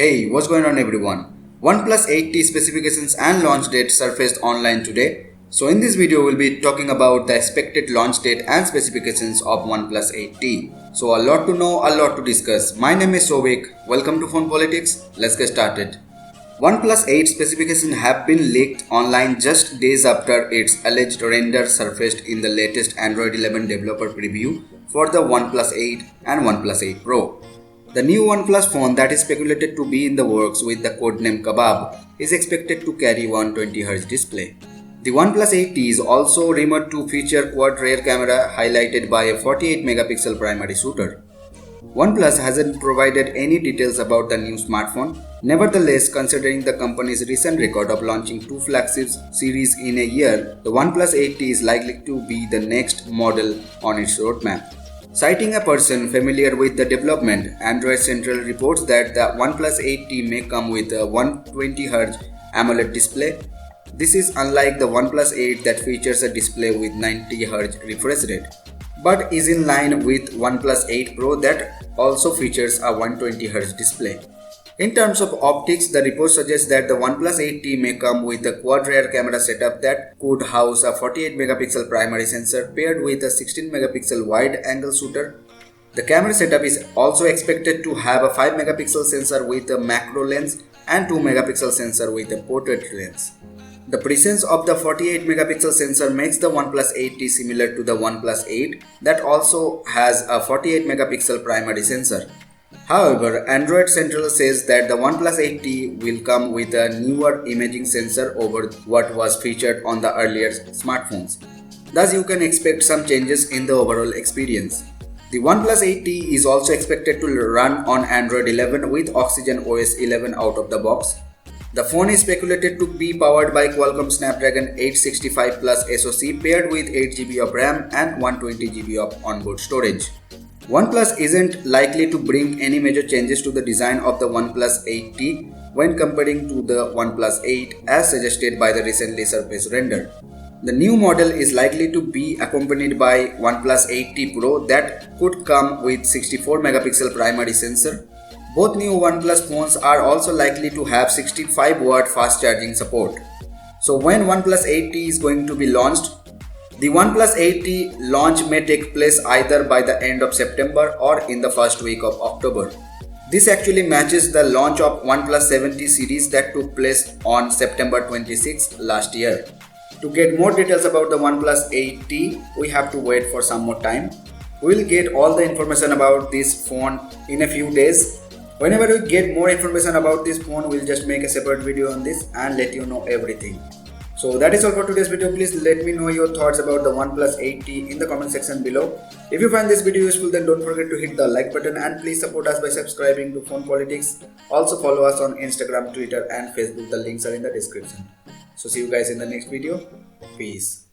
Hey, what's going on everyone? OnePlus 8T specifications and launch date surfaced online today. So in this video, we'll be talking about the expected launch date and specifications of OnePlus 8T. So a lot to know, a lot to discuss. My name is Sovik. Welcome to Phone Politics. Let's get started. OnePlus 8 specifications have been leaked online just days after its alleged render surfaced in the latest Android 11 developer preview for the OnePlus 8 and OnePlus 8 Pro. The new OnePlus phone that is speculated to be in the works with the codename Kebab is expected to carry 120Hz display. The OnePlus 8T is also rumored to feature quad rear camera highlighted by a 48 megapixel primary shooter. OnePlus hasn't provided any details about the new smartphone. Nevertheless, considering the company's recent record of launching two flagship series in a year, the OnePlus 8T is likely to be the next model on its roadmap. Citing a person familiar with the development, Android Central reports that the OnePlus 8T may come with a 120Hz AMOLED display. This is unlike the OnePlus 8 that features a display with 90Hz refresh rate, but is in line with OnePlus 8 Pro that also features a 120Hz display. In terms of optics, the report suggests that the OnePlus 8T may come with a quad rear camera setup that could house a 48 megapixel primary sensor paired with a 16 megapixel wide angle shooter. The camera setup is also expected to have a 5 megapixel sensor with a macro lens and 2 megapixel sensor with a portrait lens. The presence of the 48 megapixel sensor makes the OnePlus 8T similar to the OnePlus 8 that also has a 48 megapixel primary sensor. However, Android Central says that the OnePlus 8T will come with a newer imaging sensor over what was featured on the earlier smartphones. Thus, you can expect some changes in the overall experience. The OnePlus 8T is also expected to run on Android 11 with Oxygen OS 11 out of the box. The phone is speculated to be powered by Qualcomm Snapdragon 865 Plus SoC paired with 8GB of RAM and 120GB of onboard storage. OnePlus isn't likely to bring any major changes to the design of the OnePlus 8T when comparing to the OnePlus 8 as suggested by the recently surfaced render. The new model is likely to be accompanied by OnePlus 8T Pro that could come with 64 megapixel primary sensor. Both new OnePlus phones are also likely to have 65-watt fast charging support. So when OnePlus 8T is going to be launched? The OnePlus 8T launch may take place either by the end of September or in the first week of October. This actually matches the launch of OnePlus 7T series that took place on September 26 last year. To get more details about the OnePlus 8T, we have to wait for some more time. We will get all the information about this phone in a few days. Whenever we get more information about this phone, we'll just make a separate video on this and let you know everything. So that is all for today's video. Please let me know your thoughts about the OnePlus 8T in the comment section below. If you find this video useful, then don't forget to hit the like button and please support us by subscribing to Phone Politics. Also follow us on Instagram, Twitter and Facebook. The links are in the description. So see you guys in the next video. Peace.